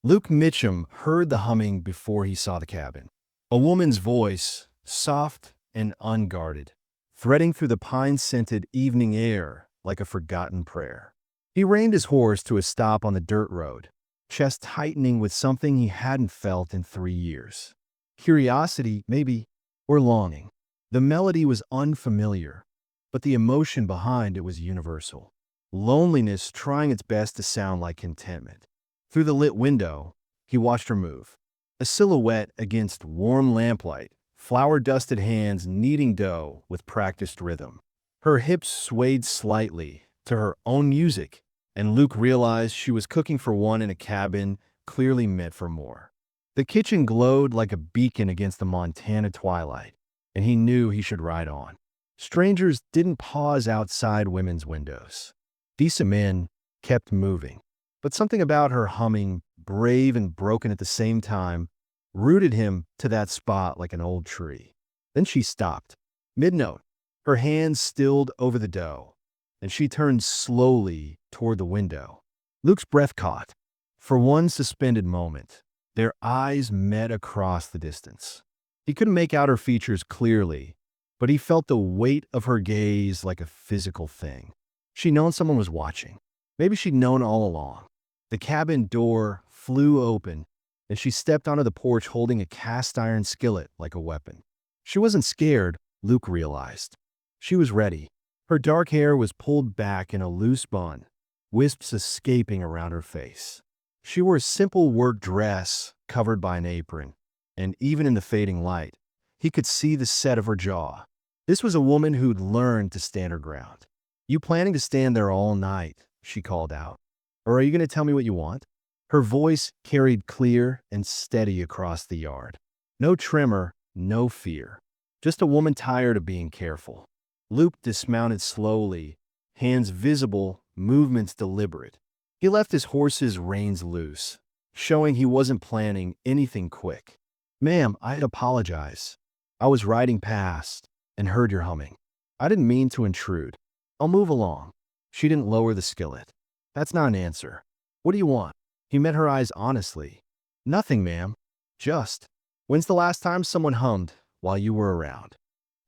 Luke Mitchum heard the humming before he saw the cabin. A woman's voice, soft and unguarded, threading through the pine-scented evening air like a forgotten prayer. He reined his horse to a stop on the dirt road, chest tightening with something he hadn't felt in 3 years. Curiosity, maybe, or longing. The melody was unfamiliar, but the emotion behind it was universal. Loneliness trying its best to sound like contentment. Through the lit window, he watched her move. A silhouette against warm lamplight, flour-dusted hands kneading dough with practiced rhythm. Her hips swayed slightly to her own music, and Luke realized she was cooking for one in a cabin clearly meant for more. The kitchen glowed like a beacon against the Montana twilight, and he knew he should ride on. Strangers didn't pause outside women's windows. Decent men kept moving. But something about her humming, brave and broken at the same time, rooted him to that spot like an old tree. Then she stopped, mid-note, her hands stilled over the dough, and she turned slowly toward the window. Luke's breath caught. For one suspended moment, their eyes met across the distance. He couldn't make out her features clearly, but he felt the weight of her gaze like a physical thing. She'd known someone was watching. Maybe she'd known all along. The cabin door flew open, and she stepped onto the porch holding a cast-iron skillet like a weapon. She wasn't scared, Luke realized. She was ready. Her dark hair was pulled back in a loose bun, wisps escaping around her face. She wore a simple work dress covered by an apron, and even in the fading light, he could see the set of her jaw. This was a woman who'd learned to stand her ground. "You planning to stand there all night?" she called out. "Or are you going to tell me what you want?" Her voice carried clear and steady across the yard. No tremor, no fear. Just a woman tired of being careful. Luke dismounted slowly, hands visible, movements deliberate. He left his horse's reins loose, showing he wasn't planning anything quick. "Ma'am, I'd apologize. I was riding past and heard your humming. I didn't mean to intrude. I'll move along." She didn't lower the skillet. "That's not an answer. What do you want?" He met her eyes honestly. "Nothing, ma'am. Just, when's the last time someone hummed while you were around?"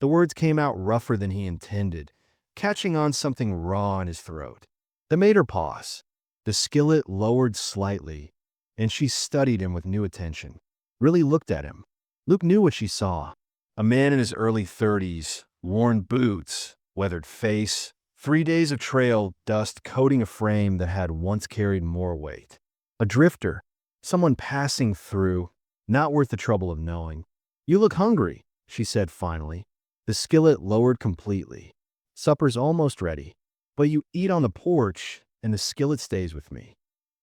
The words came out rougher than he intended, catching on something raw in his throat. That made her pause. The skillet lowered slightly, and she studied him with new attention. Really looked at him. Luke knew what she saw. A man in his early 30s, worn boots, weathered face, 3 days of trail dust coating a frame that had once carried more weight. A drifter, someone passing through, not worth the trouble of knowing. "You look hungry," she said finally. The skillet lowered completely. "Supper's almost ready, but you eat on the porch and the skillet stays with me."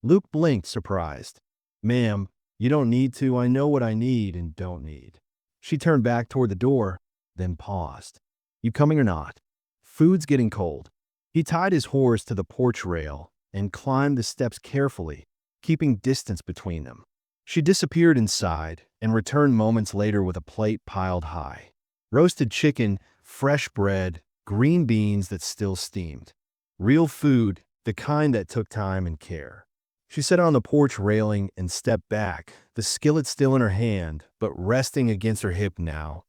Luke blinked, surprised. "Ma'am, you don't need to. I know what I need and don't need." She turned back toward the door, then paused. "You coming or not? Food's getting cold." He tied his horse to the porch rail and climbed the steps carefully, keeping distance between them. She disappeared inside and returned moments later with a plate piled high. Roasted chicken, fresh bread, green beans that still steamed. Real food, the kind that took time and care. She sat on the porch railing and stepped back, the skillet still in her hand, but resting against her hip now.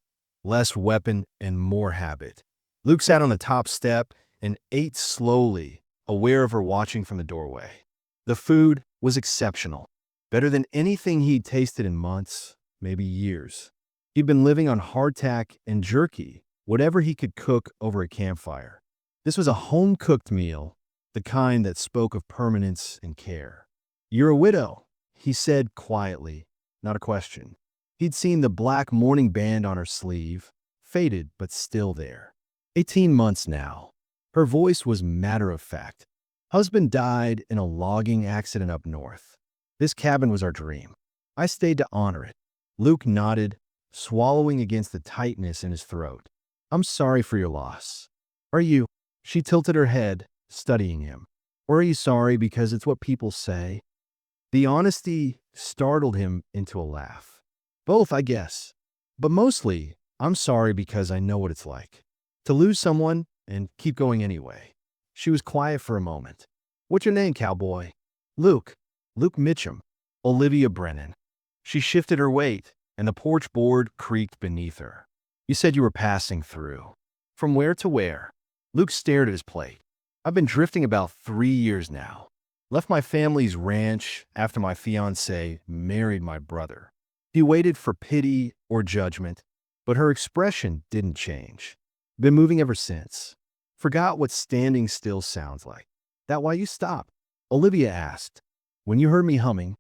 Less weapon and more habit. Luke sat on the top step and ate slowly, aware of her watching from the doorway. The food was exceptional. Better than anything he'd tasted in months, maybe years. He'd been living on hardtack and jerky, whatever he could cook over a campfire. This was a home-cooked meal, the kind that spoke of permanence and care. "You're a widow," he said quietly, not a question. He'd seen the black mourning band on her sleeve, faded but still there. 18 months now. Her voice was matter-of-fact. "Husband died in a logging accident up north. This cabin was our dream. I stayed to honor it." Luke nodded, swallowing against the tightness in his throat. "I'm sorry for your loss." "Are you?" She tilted her head, studying him. "Or are you sorry because it's what people say?" The honesty startled him into a laugh. "Both, I guess. But mostly, I'm sorry because I know what it's like. To lose someone and keep going anyway." She was quiet for a moment. "What's your name, cowboy?" "Luke. Luke Mitchum." Olivia Brennan. She shifted her weight, and the porch board creaked beneath her. You said you were passing through. From where to where? Luke stared at his plate. I've been drifting about 3 years now. Left my family's ranch after my fiancée married my brother. He waited for pity or judgment, but her expression didn't change. Been moving ever since. Forgot what standing still sounds like. That why you stopped? Olivia asked. When you heard me humming.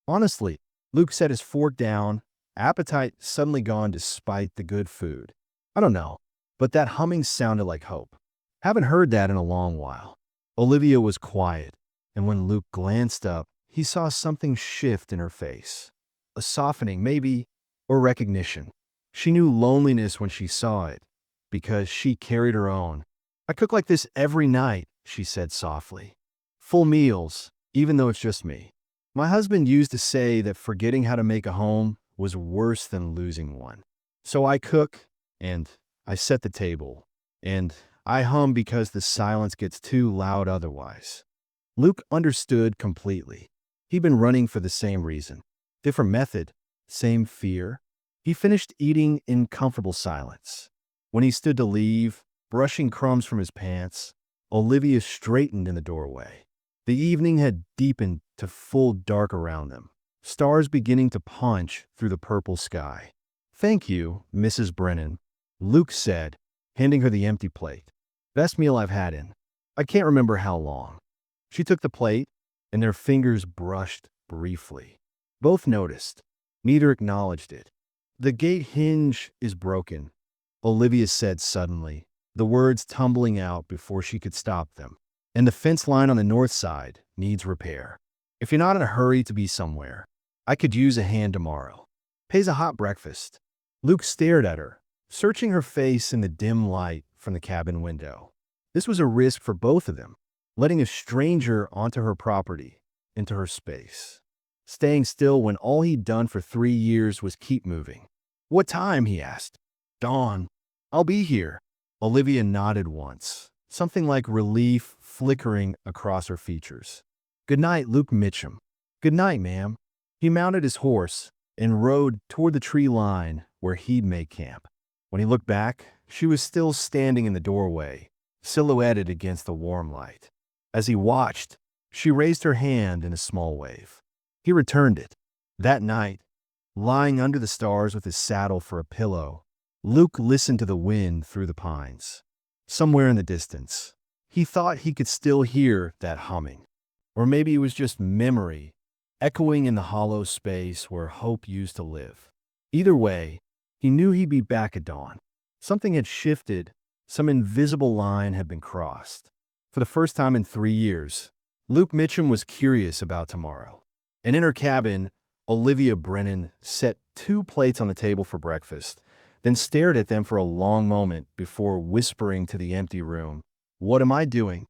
Honestly, Luke set his fork down, appetite suddenly gone despite the good food. I don't know, but that humming sounded like hope. Haven't heard that in a long while. Olivia was quiet, and when Luke glanced up, he saw something shift in her face. A softening, maybe, or recognition. She knew loneliness when she saw it, because she carried her own. I cook like this every night, she said softly. Full meals, even though it's just me. My husband used to say that forgetting how to make a home was worse than losing one. So I cook, and I set the table, and I hum because the silence gets too loud otherwise. Luke understood completely. He'd been running for the same reason. Different method, same fear. He finished eating in comfortable silence. When he stood to leave, brushing crumbs from his pants, Olivia straightened in the doorway. The evening had deepened to full dark around them, stars beginning to punch through the purple sky. Thank you, Mrs. Brennan, Luke said, handing her the empty plate. Best meal I've had in. I can't remember how long. She took the plate, and their fingers brushed briefly. Both noticed. Neither acknowledged it. The gate hinge is broken, Olivia said suddenly, the words tumbling out before she could stop them. And the fence line on the north side needs repair. If you're not in a hurry to be somewhere, I could use a hand tomorrow. Pays a hot breakfast. Luke stared at her, searching her face in the dim light from the cabin window. This was a risk for both of them, letting a stranger onto her property, into her space. Staying still when all he'd done for 3 years was keep moving. What time? He asked. Dawn. I'll be here. Olivia nodded once, something like relief flickering across her features. Good night, Luke Mitchum. Good night, ma'am. He mounted his horse and rode toward the tree line where he'd make camp. When he looked back, she was still standing in the doorway, silhouetted against the warm light. As he watched, she raised her hand in a small wave. He returned it. That night, lying under the stars with his saddle for a pillow, Luke listened to the wind through the pines. Somewhere in the distance, he thought he could still hear that humming. Or maybe it was just memory, echoing in the hollow space where hope used to live. Either way, he knew he'd be back at dawn. Something had shifted, some invisible line had been crossed. For the first time in 3 years, Luke Mitchum was curious about tomorrow. And in her cabin, Olivia Brennan set 2 plates on the table for breakfast, then stared at them for a long moment before whispering to the empty room, "What am I doing?"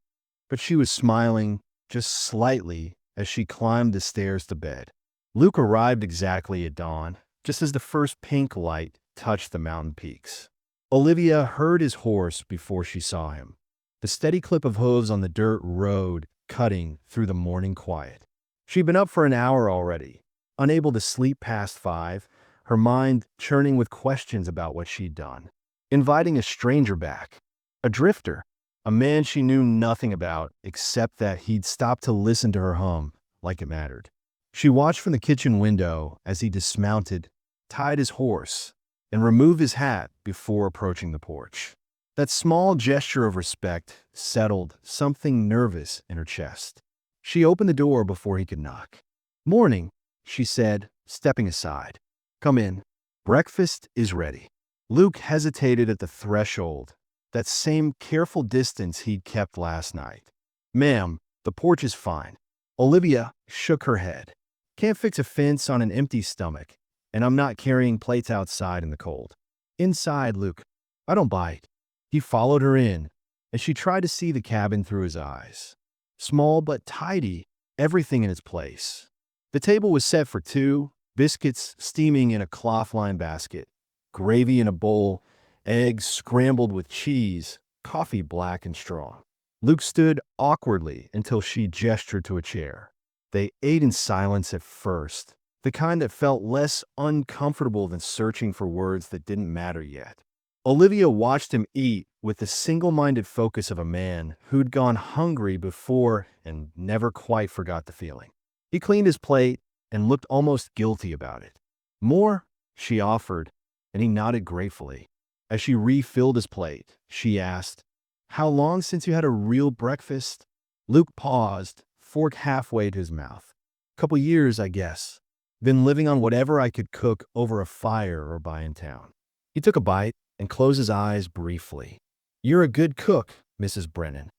But she was smiling, just slightly, as she climbed the stairs to bed. Luke arrived exactly at dawn, just as the first pink light touched the mountain peaks. Olivia heard his horse before she saw him, the steady clip of hooves on the dirt road cutting through the morning quiet. She'd been up for an hour already, unable to sleep past 5, her mind churning with questions about what she'd done. Inviting a stranger back, a drifter, a man she knew nothing about except that he'd stopped to listen to her hum like it mattered. She watched from the kitchen window as he dismounted, tied his horse, and removed his hat before approaching the porch. That small gesture of respect settled something nervous in her chest. She opened the door before he could knock. "Morning," she said, stepping aside. "Come in. Breakfast is ready." Luke hesitated at the threshold, that same careful distance he'd kept last night. "Ma'am, the porch is fine." Olivia shook her head. "Can't fix a fence on an empty stomach, and I'm not carrying plates outside in the cold." "Inside, Luke. I don't bite." He followed her in, and she tried to see the cabin through his eyes. Small but tidy, everything in its place. The table was set for 2, biscuits steaming in a cloth-lined basket, gravy in a bowl, eggs scrambled with cheese, coffee black and strong. Luke stood awkwardly until she gestured to a chair. They ate in silence at first, the kind that felt less uncomfortable than searching for words that didn't matter yet. Olivia watched him eat with the single-minded focus of a man who'd gone hungry before and never quite forgot the feeling. He cleaned his plate and looked almost guilty about it. "More?" she offered, and he nodded gratefully. As she refilled his plate, she asked, "How long since you had a real breakfast?" Luke paused, fork halfway to his mouth. "Couple years, I guess. Been living on whatever I could cook over a fire or buy in town." He took a bite and closed his eyes briefly. "You're a good cook, Mrs. Brennan."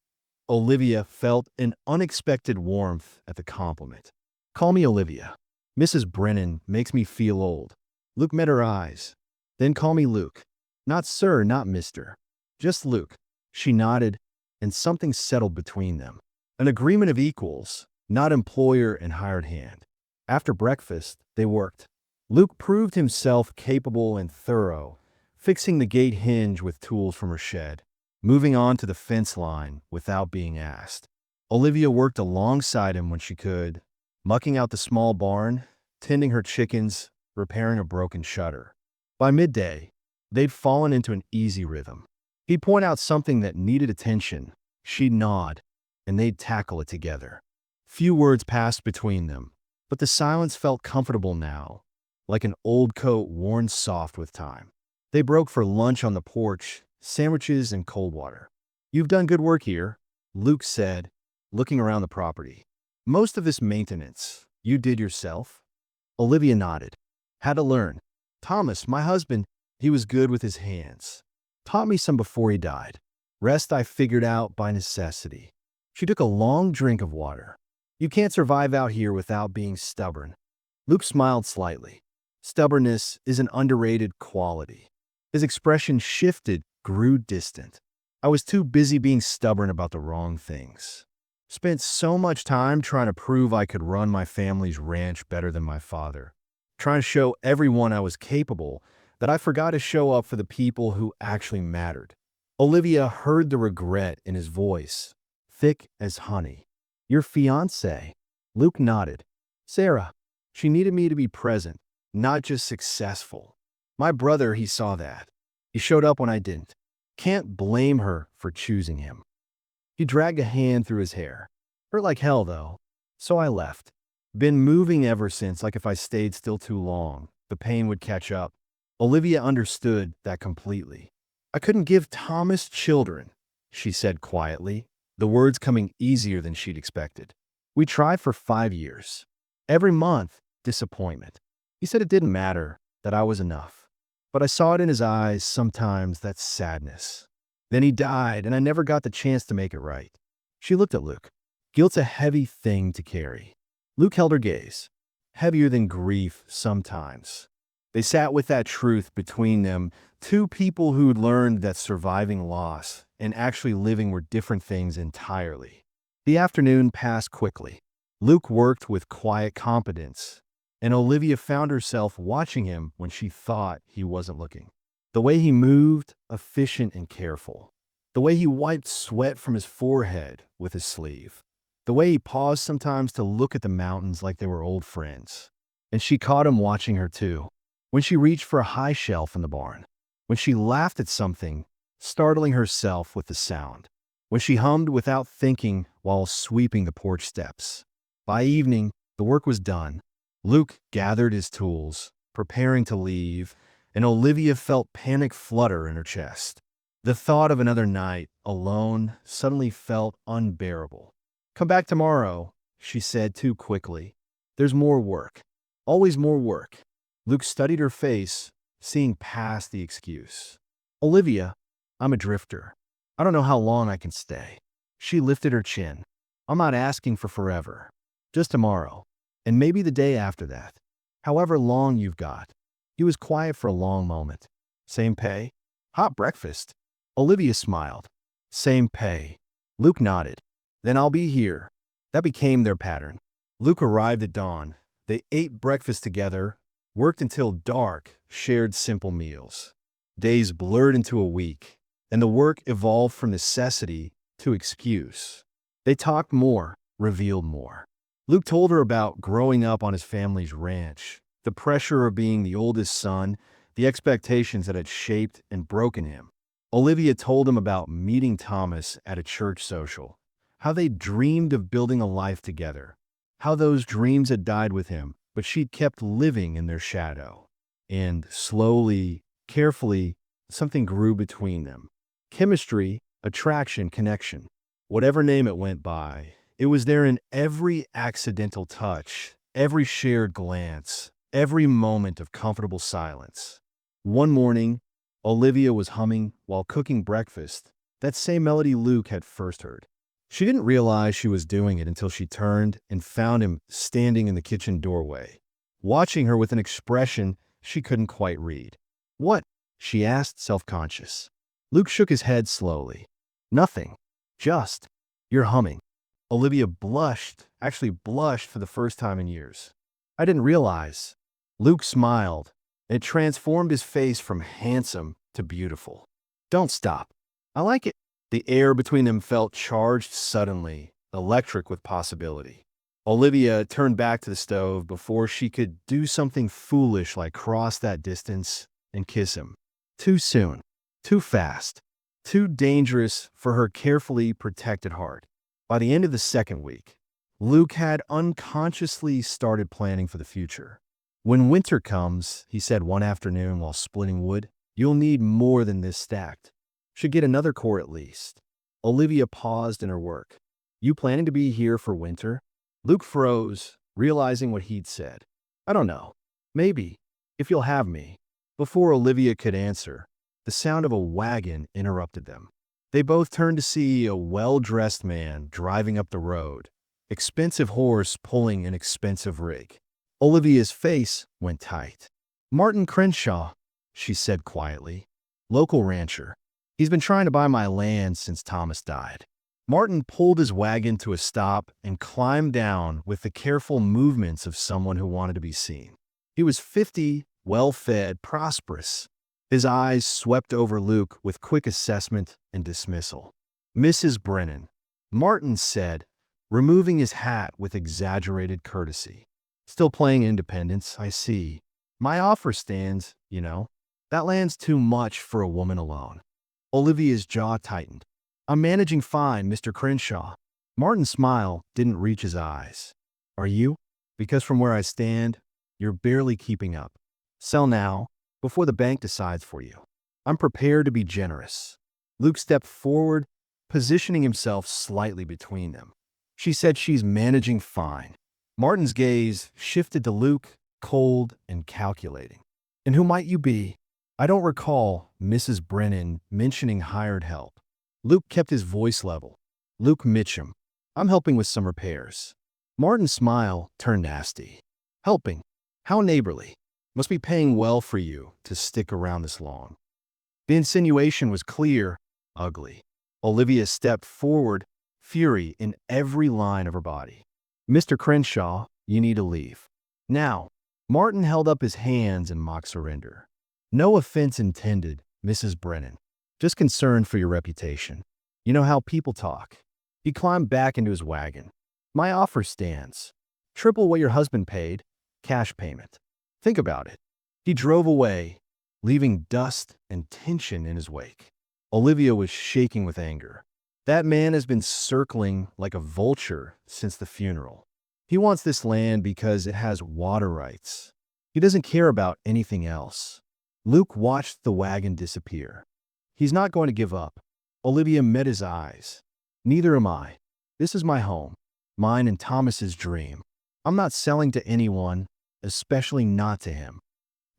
Olivia felt an unexpected warmth at the compliment. "Call me Olivia. Mrs. Brennan makes me feel old." Luke met her eyes. "Then call me Luke. Not sir, not mister. Just Luke." She nodded, and something settled between them. An agreement of equals, not employer and hired hand. After breakfast, they worked. Luke proved himself capable and thorough, fixing the gate hinge with tools from her shed, moving on to the fence line without being asked. Olivia worked alongside him when she could, mucking out the small barn, tending her chickens, repairing a broken shutter. By midday, they'd fallen into an easy rhythm. He'd point out something that needed attention, she'd nod, and they'd tackle it together. Few words passed between them, but the silence felt comfortable now, like an old coat worn soft with time. They broke for lunch on the porch, sandwiches and cold water. "You've done good work here," Luke said, looking around the property. "Most of this maintenance, you did yourself?" Olivia nodded. "Had to learn. Thomas, my husband, he was good with his hands. Taught me some before he died. Rest I figured out by necessity." She took a long drink of water. "You can't survive out here without being stubborn." Luke smiled slightly. "Stubbornness is an underrated quality." His expression shifted, grew distant. "I was too busy being stubborn about the wrong things. Spent so much time trying to prove I could run my family's ranch better than my father. Trying to show everyone I was capable, that I forgot to show up for the people who actually mattered." Olivia heard the regret in his voice, thick as honey. "Your fiancée?" Luke nodded. "Sarah. She needed me to be present, not just successful. My brother, he saw that. He showed up when I didn't. Can't blame her for choosing him." He dragged a hand through his hair. "Hurt like hell, though. So I left. Been moving ever since, like if I stayed still too long, the pain would catch up." Olivia understood that completely. "I couldn't give Thomas children," she said quietly, the words coming easier than she'd expected. "We tried for 5 years. Every month, disappointment. He said it didn't matter, that I was enough. But I saw it in his eyes sometimes, that sadness. Then he died, and I never got the chance to make it right." She looked at Luke. "Guilt's a heavy thing to carry." Luke held her gaze. "Heavier than grief sometimes." They sat with that truth between them, two people who'd learned that surviving loss and actually living were different things entirely. The afternoon passed quickly. Luke worked with quiet competence, and Olivia found herself watching him when she thought he wasn't looking. The way he moved, efficient and careful. The way he wiped sweat from his forehead with his sleeve. The way he paused sometimes to look at the mountains like they were old friends. And she caught him watching her too. When she reached for a high shelf in the barn. When she laughed at something, startling herself with the sound. When she hummed without thinking while sweeping the porch steps. By evening, the work was done. Luke gathered his tools, preparing to leave, and Olivia felt panic flutter in her chest. The thought of another night, alone, suddenly felt unbearable. "Come back tomorrow," she said too quickly. "There's more work. Always more work." Luke studied her face, seeing past the excuse. "Olivia, I'm a drifter. I don't know how long I can stay." She lifted her chin. "I'm not asking for forever. Just tomorrow. And maybe the day after that. However long you've got." He was quiet for a long moment. "Same pay?" "Hot breakfast." Olivia smiled. "Same pay." Luke nodded. "Then I'll be here." That became their pattern. Luke arrived at dawn. They ate breakfast together, worked until dark, shared simple meals. Days blurred into a week, and the work evolved from necessity to excuse. They talked more, revealed more. Luke told her about growing up on his family's ranch, the pressure of being the oldest son, the expectations that had shaped and broken him. Olivia told him about meeting Thomas at a church social, how they dreamed of building a life together, how those dreams had died with him, but she'd kept living in their shadow. And slowly, carefully, something grew between them. Chemistry, attraction, connection. Whatever name it went by, it was there in every accidental touch, every shared glance, every moment of comfortable silence. One morning, Olivia was humming while cooking breakfast, that same melody Luke had first heard. She didn't realize she was doing it until she turned and found him standing in the kitchen doorway, watching her with an expression she couldn't quite read. "What?" she asked, self-conscious. Luke shook his head slowly. "Nothing. Just, you're humming." Olivia blushed, actually blushed for the first time in years. "I didn't realize." Luke smiled. It transformed his face from handsome to beautiful. "Don't stop. I like it." The air between them felt charged suddenly, electric with possibility. Olivia turned back to the stove before she could do something foolish like cross that distance and kiss him. Too soon, too fast, too dangerous for her carefully protected heart. By the end of the second week, Luke had unconsciously started planning for the future. "When winter comes," he said one afternoon while splitting wood, "you'll need more than this stacked. Should get another core at least." Olivia paused in her work. "You planning to be here for winter?" Luke froze, realizing what he'd said. "I don't know. Maybe, if you'll have me." Before Olivia could answer, the sound of a wagon interrupted them. They both turned to see a well-dressed man driving up the road, expensive horse pulling an expensive rig. Olivia's face went tight. "Martin Crenshaw," she said quietly. "Local rancher. He's been trying to buy my land since Thomas died." Martin pulled his wagon to a stop and climbed down with the careful movements of someone who wanted to be seen. He was 50, well-fed, prosperous. His eyes swept over Luke with quick assessment and dismissal. "Mrs. Brennan," Martin said, removing his hat with exaggerated courtesy. "Still playing independence, I see. My offer stands, you know. That land's too much for a woman alone." Olivia's jaw tightened. "I'm managing fine, Mr. Crenshaw." Martin's smile didn't reach his eyes. "Are you? Because from where I stand, you're barely keeping up. Sell now, before the bank decides for you. I'm prepared to be generous." Luke stepped forward, positioning himself slightly between them. "She said she's managing fine." Martin's gaze shifted to Luke, cold and calculating. "And who might you be?" "I don't recall Mrs. Brennan mentioning hired help." Luke kept his voice level. "Luke Mitchum. I'm helping with some repairs." Martin's smile turned nasty. "Helping? How neighborly. Must be paying well for you to stick around this long." The insinuation was clear, ugly. Olivia stepped forward, fury in every line of her body. "Mr. Crenshaw, you need to leave. Now." Martin held up his hands in mock surrender. "No offense intended, Mrs. Brennan. Just concerned for your reputation. You know how people talk." He climbed back into his wagon. "My offer stands. Triple what your husband paid. Cash payment. Think about it." He drove away, leaving dust and tension in his wake. Olivia was shaking with anger. That man has been circling like a vulture since the funeral. He wants this land because it has water rights. He doesn't care about anything else. Luke watched the wagon disappear. "He's not going to give up." Olivia met his eyes. "Neither am I. This is my home. Mine and Thomas's dream. I'm not selling to anyone, especially not to him."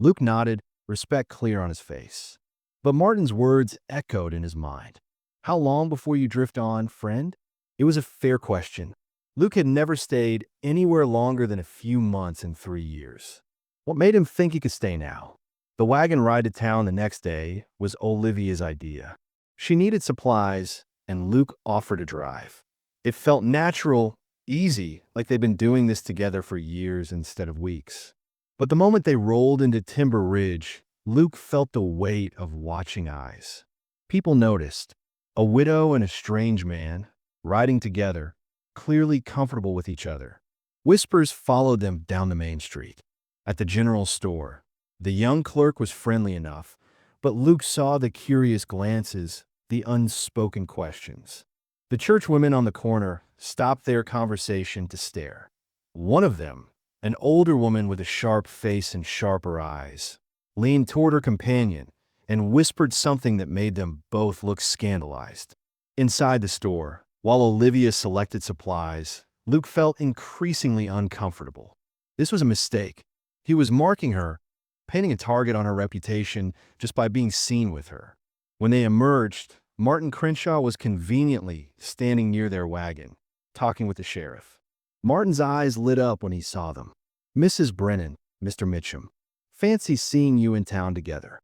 Luke nodded, respect clear on his face. But Martin's words echoed in his mind. "How long before you drift on, friend?" It was a fair question. Luke had never stayed anywhere longer than a few months in 3 years. What made him think he could stay now? The wagon ride to town the next day was Olivia's idea. She needed supplies, and Luke offered to drive. It felt natural, easy, like they'd been doing this together for years instead of weeks. But the moment they rolled into Timber Ridge, Luke felt the weight of watching eyes. People noticed. A widow and a strange man, riding together, clearly comfortable with each other. Whispers followed them down the main street. At the general store, the young clerk was friendly enough, but Luke saw the curious glances, the unspoken questions. The churchwomen on the corner stopped their conversation to stare. One of them, an older woman with a sharp face and sharper eyes, leaned toward her companion and whispered something that made them both look scandalized. Inside the store, while Olivia selected supplies, Luke felt increasingly uncomfortable. This was a mistake. He was marking her, painting a target on her reputation just by being seen with her. When they emerged, Martin Crenshaw was conveniently standing near their wagon, talking with the sheriff. Martin's eyes lit up when he saw them. "Mrs. Brennan, Mr. Mitchum, fancy seeing you in town together."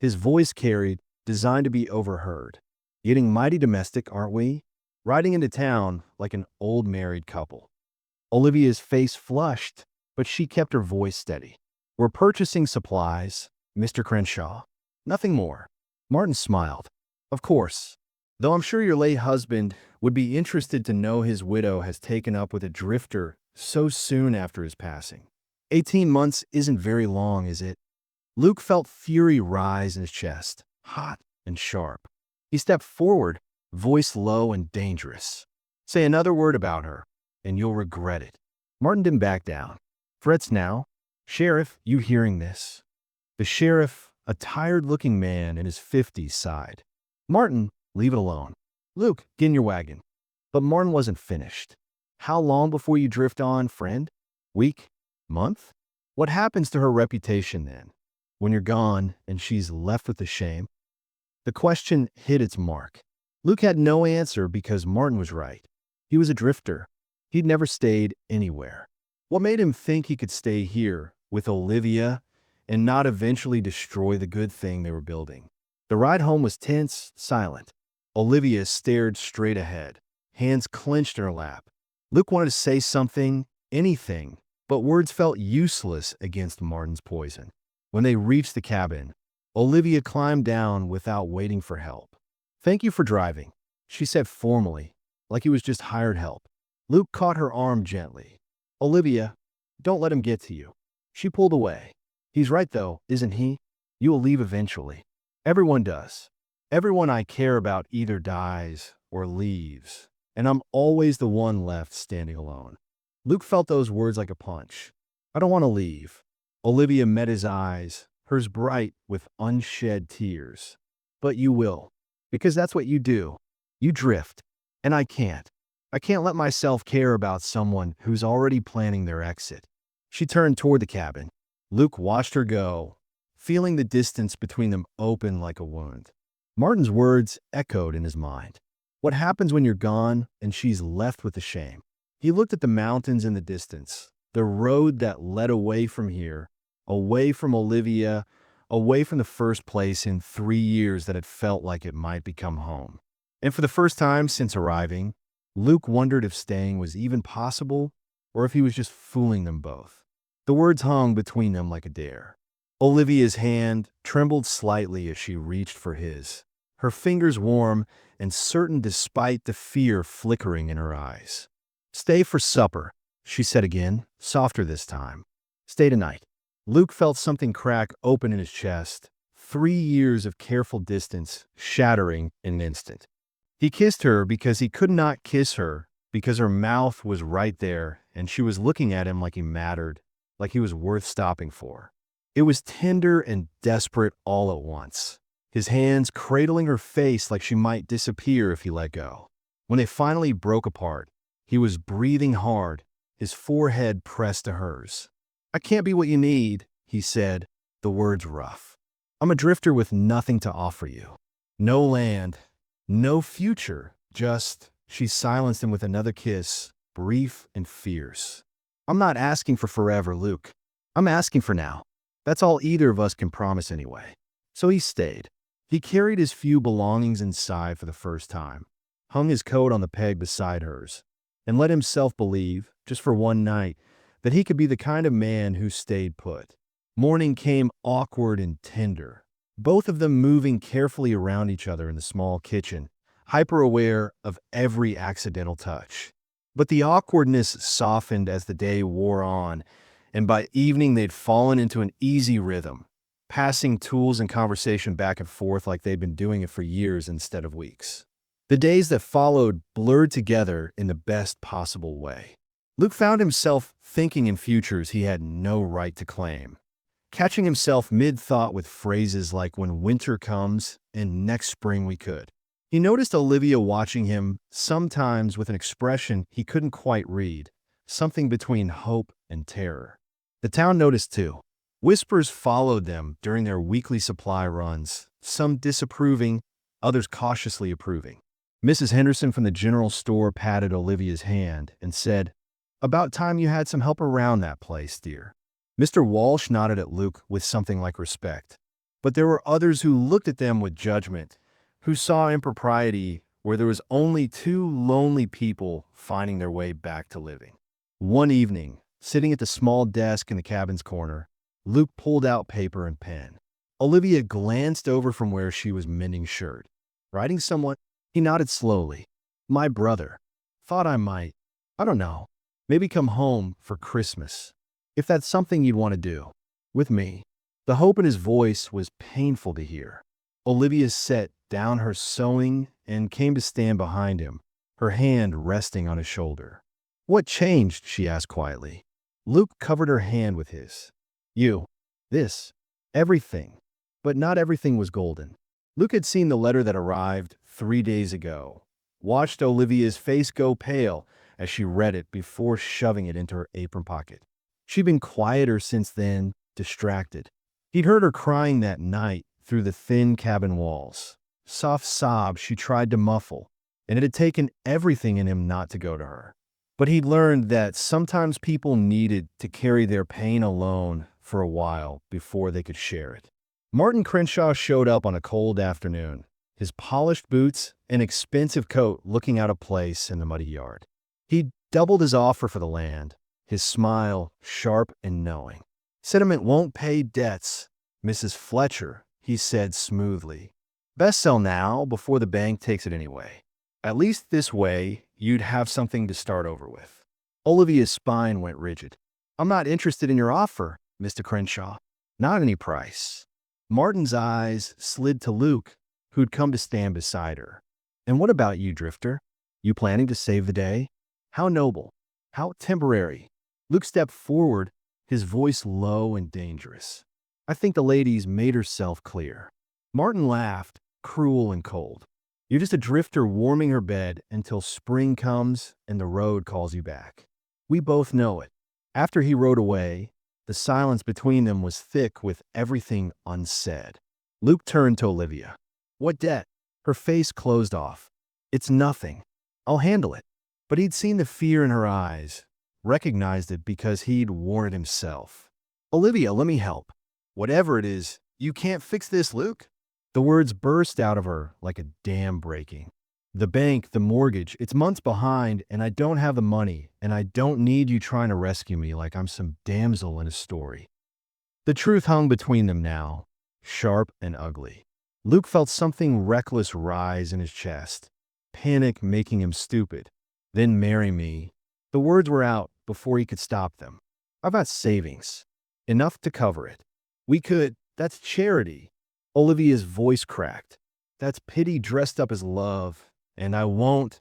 His voice carried, designed to be overheard. "Getting mighty domestic, aren't we? Riding into town like an old married couple." Olivia's face flushed, but she kept her voice steady. "We're purchasing supplies, Mr. Crenshaw. Nothing more." Martin smiled. "Of course. Though I'm sure your late husband would be interested to know his widow has taken up with a drifter so soon after his passing. 18 months isn't very long, is it?" Luke felt fury rise in his chest, hot and sharp. He stepped forward, voice low and dangerous. "Say another word about her, and you'll regret it." Martin didn't back down. "Threats now? Sheriff, you hearing this?" The sheriff, a tired-looking man in his 50s, sighed. "Martin, leave it alone. Luke, get in your wagon." But Martin wasn't finished. "How long before you drift on, friend? Week? Month? What happens to her reputation then? When you're gone and she's left with the shame?" The question hit its mark. Luke had no answer because Martin was right. He was a drifter. He'd never stayed anywhere. What made him think he could stay here with Olivia and not eventually destroy the good thing they were building? The ride home was tense, silent. Olivia stared straight ahead, hands clenched in her lap. Luke wanted to say something, anything, but words felt useless against Martin's poison. When they reached the cabin, Olivia climbed down without waiting for help. "Thank you for driving," she said formally, like he was just hired help. Luke caught her arm gently. "Olivia, don't let him get to you." She pulled away. "He's right though, isn't he? You will leave eventually. Everyone does. Everyone I care about either dies or leaves, and I'm always the one left standing alone." Luke felt those words like a punch. "I don't want to leave." Olivia met his eyes, hers bright with unshed tears. "But you will, because that's what you do. You drift, and I can't. I can't let myself care about someone who's already planning their exit." She turned toward the cabin. Luke watched her go, feeling the distance between them open like a wound. Martin's words echoed in his mind. What happens when you're gone and she's left with the shame? He looked at the mountains in the distance, the road that led away from here, away from Olivia, away from the first place in 3 years that had felt like it might become home. And for the first time since arriving, Luke wondered if staying was even possible or if he was just fooling them both. The words hung between them like a dare. Olivia's hand trembled slightly as she reached for his, her fingers warm and certain despite the fear flickering in her eyes. "Stay for supper," she said again, softer this time. "Stay tonight." Luke felt something crack open in his chest, 3 years of careful distance shattering in an instant. He kissed her because he could not kiss her, because her mouth was right there and she was looking at him like he mattered, like he was worth stopping for. It was tender and desperate all at once, his hands cradling her face like she might disappear if he let go. When they finally broke apart, he was breathing hard, his forehead pressed to hers. "I can't be what you need," he said, the words rough. "I'm a drifter with nothing to offer you. No land, no future, just..." She silenced him with another kiss, brief and fierce. "I'm not asking for forever, Luke. I'm asking for now. That's all either of us can promise anyway." So he stayed. He carried his few belongings inside for the first time, hung his coat on the peg beside hers, and let himself believe, just for one night, that he could be the kind of man who stayed put. Morning came awkward and tender, both of them moving carefully around each other in the small kitchen, hyper-aware of every accidental touch. But the awkwardness softened as the day wore on, and by evening they'd fallen into an easy rhythm, passing tools and conversation back and forth like they'd been doing it for years instead of weeks. The days that followed blurred together in the best possible way. Luke found himself thinking in futures he had no right to claim, catching himself mid-thought with phrases like "when winter comes" and "next spring we could." He noticed Olivia watching him, sometimes with an expression he couldn't quite read, something between hope and terror. The town noticed too. Whispers followed them during their weekly supply runs, some disapproving, others cautiously approving. Mrs. Henderson from the general store patted Olivia's hand and said, "About time you had some help around that place, dear." Mr. Walsh nodded at Luke with something like respect. But there were others who looked at them with judgment, who saw impropriety where there was only two lonely people finding their way back to living. One evening, sitting at the small desk in the cabin's corner, Luke pulled out paper and pen. Olivia glanced over from where she was mending shirt. "Writing someone?" He nodded slowly. "My brother. Thought I might, I don't know, maybe come home for Christmas. If that's something you'd want to do. With me." The hope in his voice was painful to hear. Olivia set down her sewing and came to stand behind him, her hand resting on his shoulder. "What changed?" she asked quietly. Luke covered her hand with his. "You. This. Everything." But not everything was golden. Luke had seen the letter that arrived 3 days ago, watched Olivia's face go pale as she read it before shoving it into her apron pocket. She'd been quieter since then, distracted. He'd heard her crying that night through the thin cabin walls. Soft sobs she tried to muffle, and it had taken everything in him not to go to her. But he'd learned that sometimes people needed to carry their pain alone for a while before they could share it. Martin Crenshaw showed up on a cold afternoon, his polished boots and expensive coat looking out of place in the muddy yard. He'd doubled his offer for the land, his smile sharp and knowing. "Sentiment won't pay debts, Mrs. Fletcher," he said smoothly. "Best sell now before the bank takes it anyway. At least this way, you'd have something to start over with." Olivia's spine went rigid. "I'm not interested in your offer, Mr. Crenshaw. Not any price." Martin's eyes slid to Luke, who'd come to stand beside her. "And what about you, Drifter? You planning to save the day? How noble. How temporary." Luke stepped forward, his voice low and dangerous. "I think the lady's made herself clear." Martin laughed, cruel and cold. "You're just a drifter warming her bed until spring comes and the road calls you back. We both know it." After he rode away, the silence between them was thick with everything unsaid. Luke turned to Olivia. "What debt?" Her face closed off. "It's nothing. I'll handle it." But he'd seen the fear in her eyes, recognized it because he'd worn it himself. "Olivia, let me help. Whatever it is, you can't fix this, Luke." The words burst out of her like a dam breaking. "The bank, the mortgage, it's months behind, and I don't have the money, and I don't need you trying to rescue me like I'm some damsel in a story." The truth hung between them now, sharp and ugly. Luke felt something reckless rise in his chest, panic making him stupid. "Then marry me." The words were out before he could stop them. "I've got savings. Enough to cover it. We could, that's charity." Olivia's voice cracked. "That's pity dressed up as love, and I won't."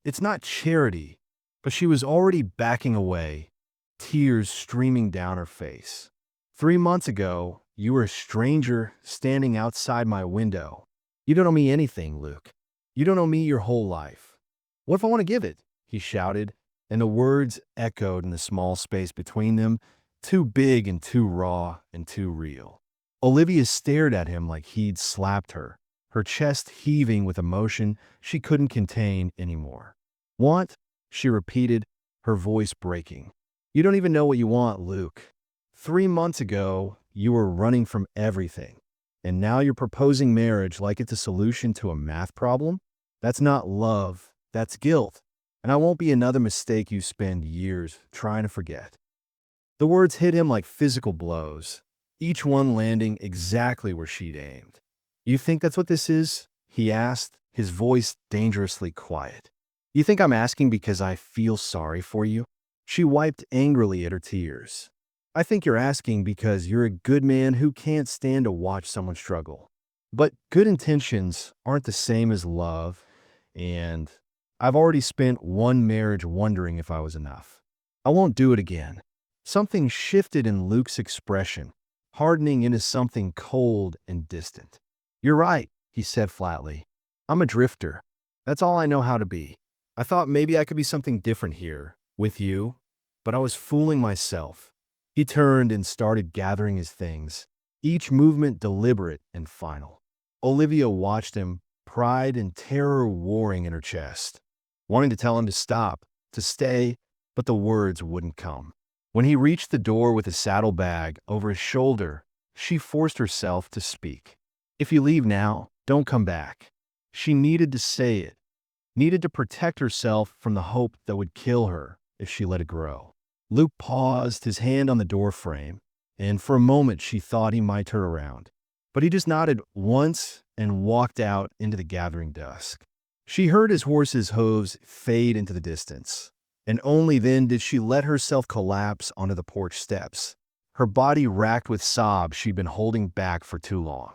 "It's not charity." But she was already backing away, tears streaming down her face. 3 months ago, you were a stranger standing outside my window. You don't owe me anything, Luke. You don't owe me your whole life. What if I want to give it?" he shouted, and the words echoed in the small space between them, too big and too raw and too real. Olivia stared at him like he'd slapped her, her chest heaving with emotion she couldn't contain anymore. "Want?" she repeated, her voice breaking. "You don't even know what you want, Luke. 3 months ago, you were running from everything, and now you're proposing marriage like it's a solution to a math problem? That's not love, that's guilt, and I won't be another mistake you spend years trying to forget." The words hit him like physical blows, each one landing exactly where she'd aimed. "You think that's what this is?" he asked, his voice dangerously quiet. You think I'm asking because I feel sorry for you? She wiped angrily at her tears. I think you're asking because you're a good man who can't stand to watch someone struggle. But good intentions aren't the same as love, and I've already spent one marriage wondering if I was enough. I won't do it again. Something shifted in Luke's expression, hardening into something cold and distant. You're right, he said flatly. I'm a drifter. That's all I know how to be. I thought maybe I could be something different here, with you, but I was fooling myself. He turned and started gathering his things, each movement deliberate and final. Olivia watched him, pride and terror warring in her chest, wanting to tell him to stop, to stay, but the words wouldn't come. When he reached the door with his saddlebag over his shoulder, she forced herself to speak. If you leave now, don't come back. She needed to say it, needed to protect herself from the hope that would kill her if she let it grow. Luke paused, his hand on the door frame, and for a moment she thought he might turn around. But he just nodded once and walked out into the gathering dusk. She heard his horse's hooves fade into the distance, and only then did she let herself collapse onto the porch steps, her body racked with sobs she'd been holding back for too long.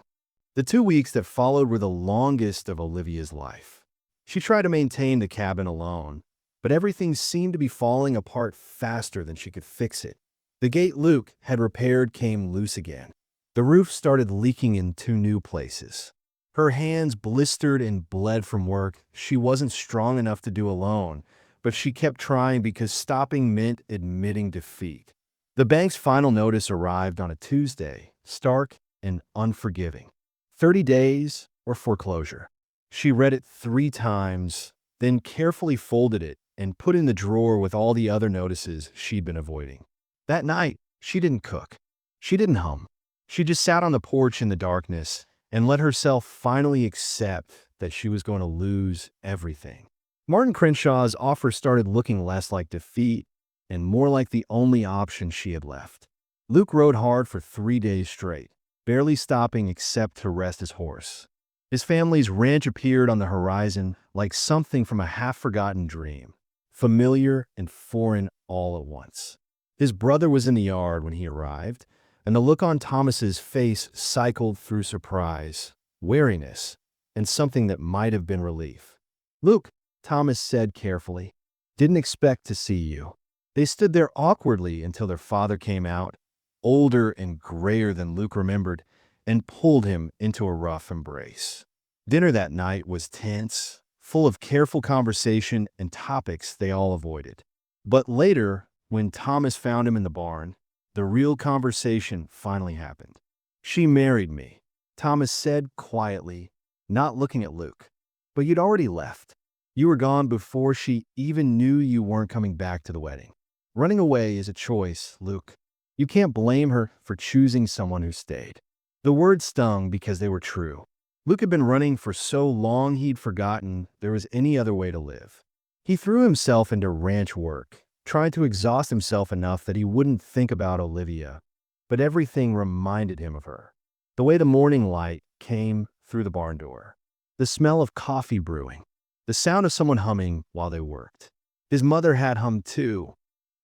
The 2 weeks that followed were the longest of Olivia's life. She tried to maintain the cabin alone, but everything seemed to be falling apart faster than she could fix it. The gate Luke had repaired came loose again. The roof started leaking in 2 new places. Her hands blistered and bled from work she wasn't strong enough to do alone, but she kept trying because stopping meant admitting defeat. The bank's final notice arrived on a Tuesday, stark and unforgiving. 30 days or foreclosure. She read it 3 times, then carefully folded it and put it in the drawer with all the other notices she'd been avoiding. That night, she didn't cook. She didn't hum. She just sat on the porch in the darkness and let herself finally accept that she was going to lose everything. Martin Crenshaw's offer started looking less like defeat and more like the only option she had left. Luke rode hard for 3 days straight, barely stopping except to rest his horse. His family's ranch appeared on the horizon like something from a half-forgotten dream, familiar and foreign all at once. His brother was in the yard when he arrived, and the look on Thomas's face cycled through surprise, wariness, and something that might have been relief. "Luke," Thomas said carefully, "didn't expect to see you." They stood there awkwardly until their father came out, older and grayer than Luke remembered, and pulled him into a rough embrace. Dinner that night was tense, full of careful conversation and topics they all avoided. But later, when Thomas found him in the barn, the real conversation finally happened. "She married me," Thomas said quietly, not looking at Luke. "But you'd already left. You were gone before she even knew you weren't coming back to the wedding. Running away is a choice, Luke. You can't blame her for choosing someone who stayed." The words stung because they were true. Luke had been running for so long he'd forgotten there was any other way to live. He threw himself into ranch work, tried to exhaust himself enough that he wouldn't think about Olivia, but everything reminded him of her. The way the morning light came through the barn door, the smell of coffee brewing, the sound of someone humming while they worked. His mother had hummed too.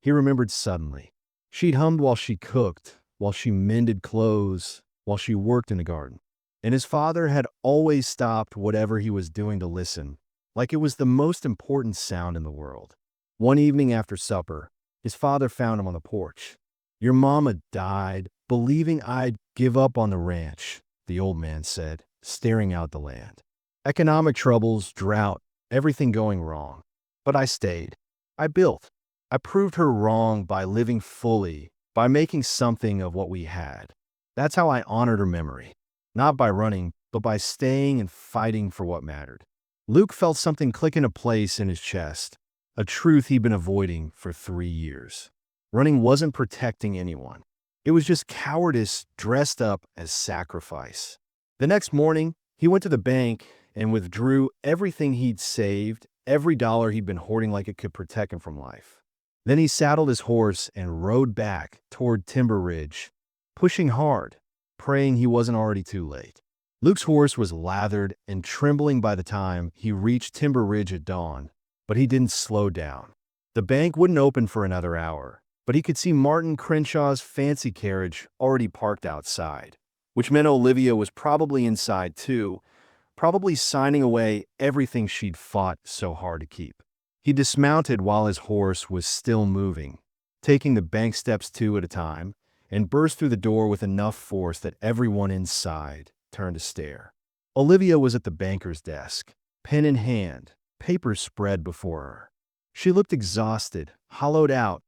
He remembered suddenly. She'd hummed while she cooked, while she mended clothes, while she worked in the garden. And his father had always stopped whatever he was doing to listen, like it was the most important sound in the world. One evening after supper, his father found him on the porch. "Your mama died, believing I'd give up on the ranch," the old man said, staring out the land. "Economic troubles, drought, everything going wrong. But I stayed. I built. I proved her wrong by living fully, by making something of what we had. That's how I honored her memory. Not by running, but by staying and fighting for what mattered." Luke felt something click into place in his chest, a truth he'd been avoiding for 3 years. Running wasn't protecting anyone. It was just cowardice dressed up as sacrifice. The next morning, he went to the bank and withdrew everything he'd saved, every dollar he'd been hoarding like it could protect him from life. Then he saddled his horse and rode back toward Timber Ridge, pushing hard, praying he wasn't already too late. Luke's horse was lathered and trembling by the time he reached Timber Ridge at dawn, But he didn't slow down. The bank wouldn't open for another hour, but he could see Martin Crenshaw's fancy carriage already parked outside, which meant Olivia was probably inside too, probably signing away everything she'd fought so hard to keep. He dismounted while his horse was still moving, taking the bank steps two at a time, and burst through the door with enough force that everyone inside turned to stare. Olivia was at the banker's desk, pen in hand, papers spread before her. She looked exhausted, hollowed out,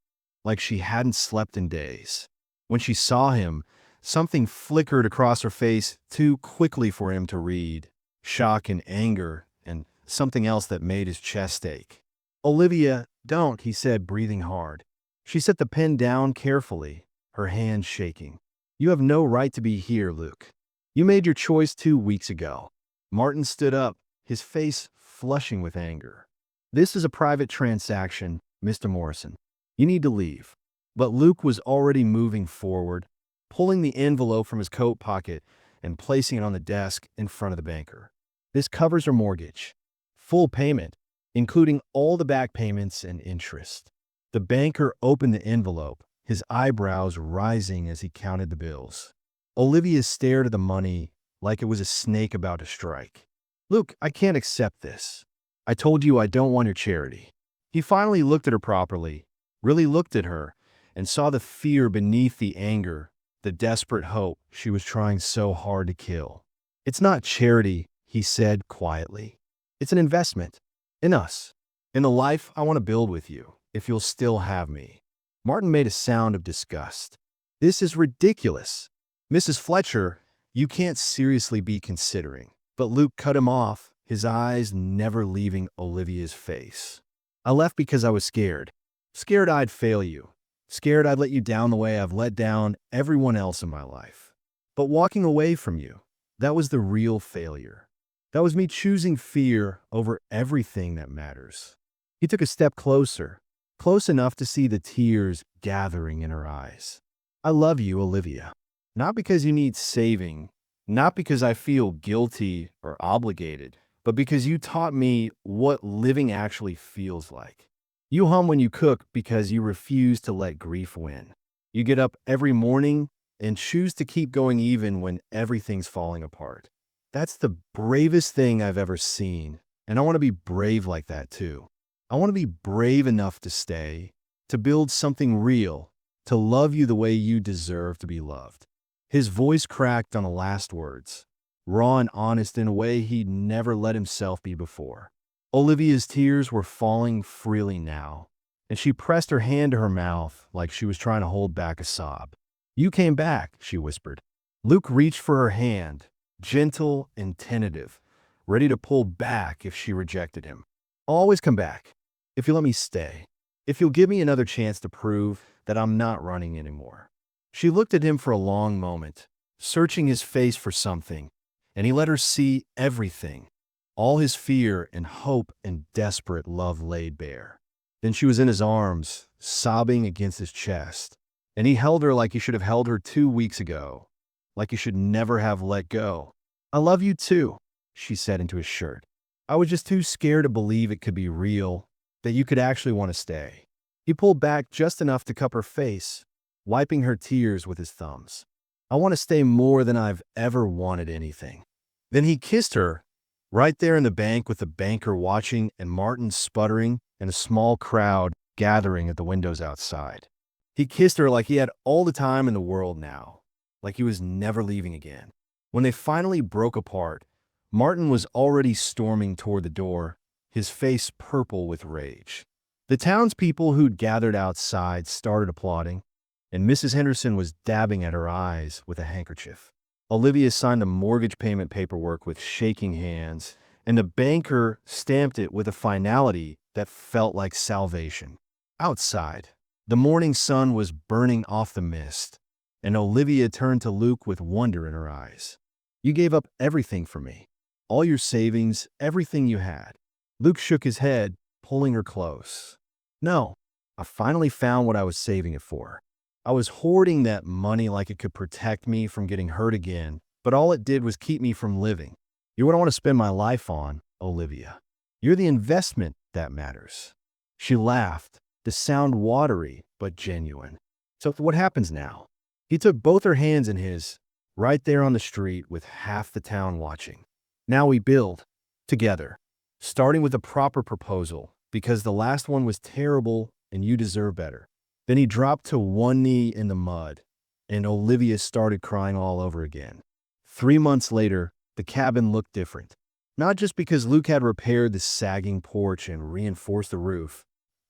like she hadn't slept in days. When she saw him, something flickered across her face too quickly for him to read. Shock and anger, and something else that made his chest ache. "Olivia, don't," he said, breathing hard. She set the pen down carefully, her hand shaking. "You have no right to be here, Luke. You made your choice 2 weeks ago." Martin stood up, his face flushing with anger. "This is a private transaction, Mr. Morrison. You need to leave." But Luke was already moving forward, pulling the envelope from his coat pocket and placing it on the desk in front of the banker. "This covers her mortgage. Full payment, including all the back payments and interest." The banker opened the envelope, his eyebrows rising as he counted the bills. Olivia stared at the money like it was a snake about to strike. "Luke, I can't accept this. I told you I don't want your charity." He finally looked at her properly, really looked at her, and saw the fear beneath the anger, the desperate hope she was trying so hard to kill. "It's not charity," he said quietly. "It's an investment. In us. In the life I want to build with you, if you'll still have me." Martin made a sound of disgust. "This is ridiculous. Mrs. Fletcher, you can't seriously be considering." But Luke cut him off, his eyes never leaving Olivia's face. "I left because I was scared. Scared I'd fail you. Scared I'd let you down the way I've let down everyone else in my life. But walking away from you, that was the real failure. That was me choosing fear over everything that matters." He took a step closer, close enough to see the tears gathering in her eyes. "I love you, Olivia. Not because you need saving, not because I feel guilty or obligated, but because you taught me what living actually feels like. You hum when you cook because you refuse to let grief win. You get up every morning and choose to keep going even when everything's falling apart. That's the bravest thing I've ever seen, and I want to be brave like that too. I want to be brave enough to stay, to build something real, to love you the way you deserve to be loved." His voice cracked on the last words, raw and honest in a way he'd never let himself be before. Olivia's tears were falling freely now, and she pressed her hand to her mouth like she was trying to hold back a sob. "You came back," she whispered. Luke reached for her hand, gentle and tentative, ready to pull back if she rejected him. "I'll always come back, if you let me stay. If you'll give me another chance to prove that I'm not running anymore." She looked at him for a long moment, searching his face for something, and he let her see everything. All his fear and hope and desperate love laid bare. Then she was in his arms, sobbing against his chest, and he held her like he should have held her 2 weeks ago, like he should never have let go. "I love you too," she said into his shirt. "I was just too scared to believe it could be real, that you could actually want to stay." He pulled back just enough to cup her face, wiping her tears with his thumbs. "I want to stay more than I've ever wanted anything." Then he kissed her, right there in the bank with the banker watching and Martin sputtering and a small crowd gathering at the windows outside. He kissed her like he had all the time in the world now, like he was never leaving again. When they finally broke apart, Martin was already storming toward the door, his face purple with rage. The townspeople who'd gathered outside started applauding, and Mrs. Henderson was dabbing at her eyes with a handkerchief. Olivia signed the mortgage payment paperwork with shaking hands, and the banker stamped it with a finality that felt like salvation. Outside, the morning sun was burning off the mist, and Olivia turned to Luke with wonder in her eyes. "You gave up everything for me. All your savings, everything you had." Luke shook his head, pulling her close. "No, I finally found what I was saving it for. I was hoarding that money like it could protect me from getting hurt again, but all it did was keep me from living. You're what I want to spend my life on, Olivia. You're the investment that matters." She laughed, the sound watery but genuine. "So what happens now?" He took both her hands in his, right there on the street with half the town watching. "Now we build. Together. Starting with a proper proposal, because the last one was terrible and you deserve better." Then he dropped to one knee in the mud, and Olivia started crying all over again. 3 months later, the cabin looked different. Not just because Luke had repaired the sagging porch and reinforced the roof,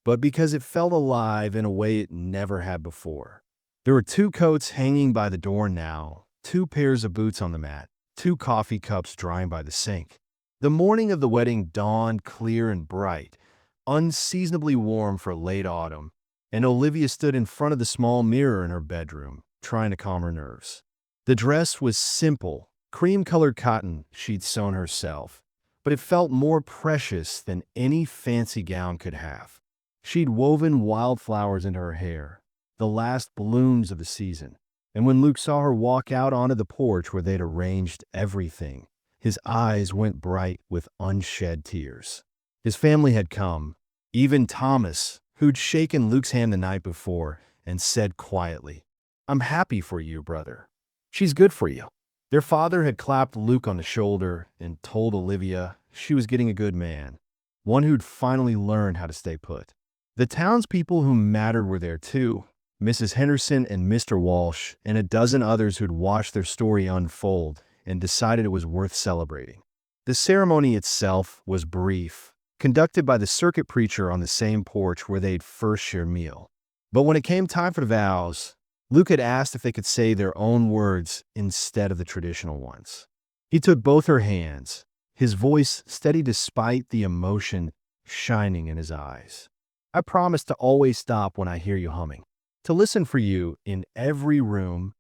but because it felt alive in a way it never had before. There were 2 coats hanging by the door now, 2 pairs of boots on the mat, 2 coffee cups drying by the sink. The morning of the wedding dawned clear and bright, unseasonably warm for late autumn, and Olivia stood in front of the small mirror in her bedroom, trying to calm her nerves. The dress was simple, cream-colored cotton she'd sewn herself, but it felt more precious than any fancy gown could have. She'd woven wildflowers into her hair, the last blooms of the season, and when Luke saw her walk out onto the porch where they'd arranged everything, his eyes went bright with unshed tears. His family had come, even Thomas, who'd shaken Luke's hand the night before, and said quietly, "I'm happy for you, brother. She's good for you." Their father had clapped Luke on the shoulder and told Olivia she was getting a good man, one who'd finally learned how to stay put. The townspeople who mattered were there too, Mrs. Henderson and Mr. Walsh, and a dozen others who'd watched their story unfold and decided it was worth celebrating. The ceremony itself was brief, conducted by the circuit preacher on the same porch where they'd first shared meal. But when it came time for the vows, Luke had asked if they could say their own words instead of the traditional ones. He took both her hands, his voice steady despite the emotion shining in his eyes. "I promise to always stop when I hear you humming, to listen for you in every room,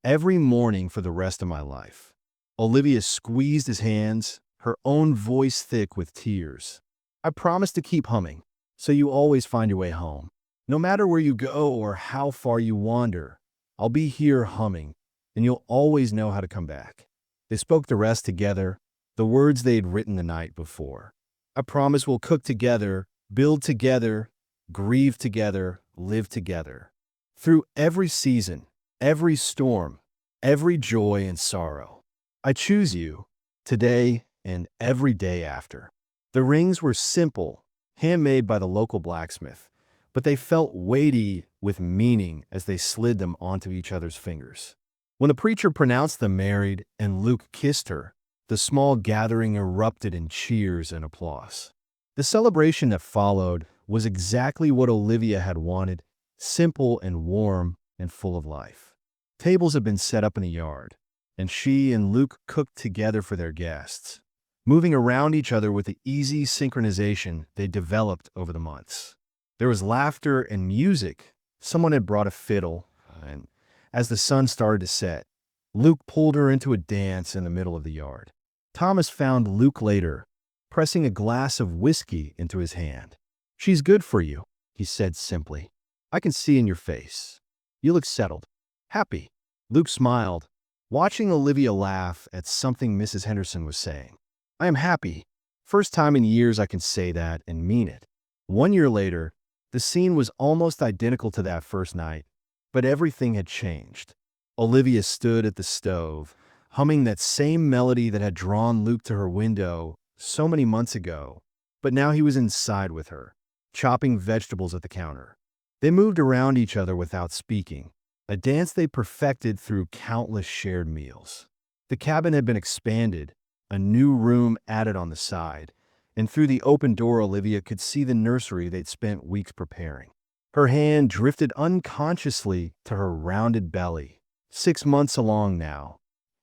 every morning for the rest of my life." Olivia squeezed his hands, her own voice thick with tears. "I promise to keep humming, so you always find your way home. No matter where you go or how far you wander, I'll be here humming, and you'll always know how to come back." They spoke the rest together, the words they'd written the night before. "I promise we'll cook together, build together, grieve together, live together. Through every season, every storm, every joy and sorrow. I choose you, today and every day after." The rings were simple, handmade by the local blacksmith, but they felt weighty with meaning as they slid them onto each other's fingers. When the preacher pronounced them married and Luke kissed her, the small gathering erupted in cheers and applause. The celebration that followed was exactly what Olivia had wanted, simple and warm and full of life. Tables had been set up in the yard, and she and Luke cooked together for their guests, moving around each other with the easy synchronization they developed over the months. There was laughter and music. Someone had brought a fiddle, and as the sun started to set, Luke pulled her into a dance in the middle of the yard. Thomas found Luke later, pressing a glass of whiskey into his hand. "She's good for you," he said simply. "I can see in your face. You look settled, happy." Luke smiled, watching Olivia laugh at something Mrs. Henderson was saying. "I am happy. First time in years I can say that and mean it." 1 year later, the scene was almost identical to that first night, but everything had changed. Olivia stood at the stove, humming that same melody that had drawn Luke to her window so many months ago, but now he was inside with her, chopping vegetables at the counter. They moved around each other without speaking, a dance they perfected through countless shared meals. The cabin had been expanded, a new room added on the side, and through the open door Olivia could see the nursery they'd spent weeks preparing. Her hand drifted unconsciously to her rounded belly, 6 months along now,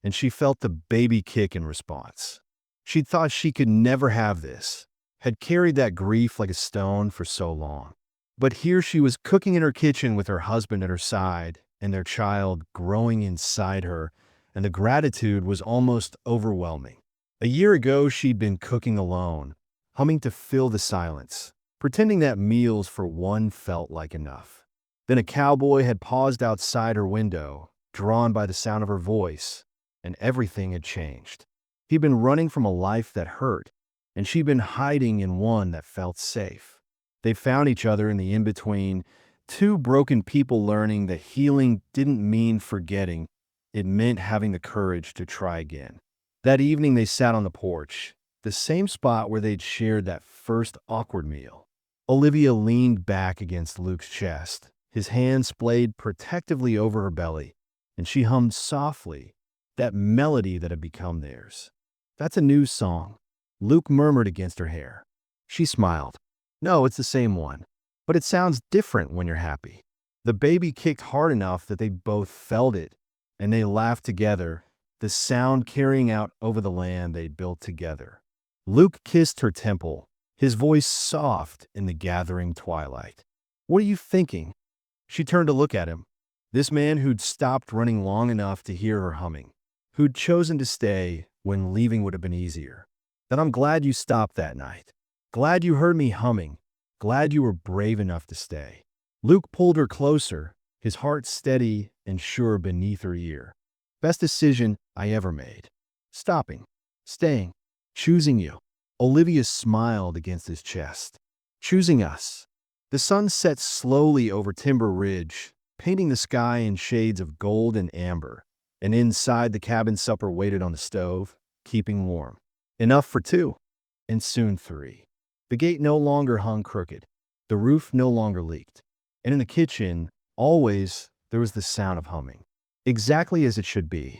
and she felt the baby kick in response. She'd thought she could never have this, had carried that grief like a stone for so long. But here she was cooking in her kitchen with her husband at her side and their child growing inside her, and the gratitude was almost overwhelming. A year ago, she'd been cooking alone, humming to fill the silence, pretending that meals for one felt like enough. Then a cowboy had paused outside her window, drawn by the sound of her voice, and everything had changed. He'd been running from a life that hurt, and she'd been hiding in one that felt safe. They found each other in the in-between, two broken people learning that healing didn't mean forgetting, it meant having the courage to try again. That evening they sat on the porch, the same spot where they'd shared that first awkward meal. Olivia leaned back against Luke's chest, his hand splayed protectively over her belly, and she hummed softly that melody that had become theirs. "That's a new song," Luke murmured against her hair. She smiled. "No, it's the same one, but it sounds different when you're happy." The baby kicked hard enough that they both felt it, and they laughed together, the sound carrying out over the land they'd built together. Luke kissed her temple, his voice soft in the gathering twilight. "What are you thinking?" She turned to look at him, this man who'd stopped running long enough to hear her humming, who'd chosen to stay when leaving would have been easier. "That I'm glad you stopped that night. Glad you heard me humming. Glad you were brave enough to stay." Luke pulled her closer, his heart steady and sure beneath her ear. "Best decision I ever made. Stopping, staying, choosing you." Olivia smiled against his chest. "Choosing us." The sun set slowly over Timber Ridge, painting the sky in shades of gold and amber, and inside the cabin supper waited on the stove, keeping warm. Enough for two, and soon three. The gate no longer hung crooked. The roof no longer leaked. And in the kitchen, always, there was the sound of humming. Exactly as it should be.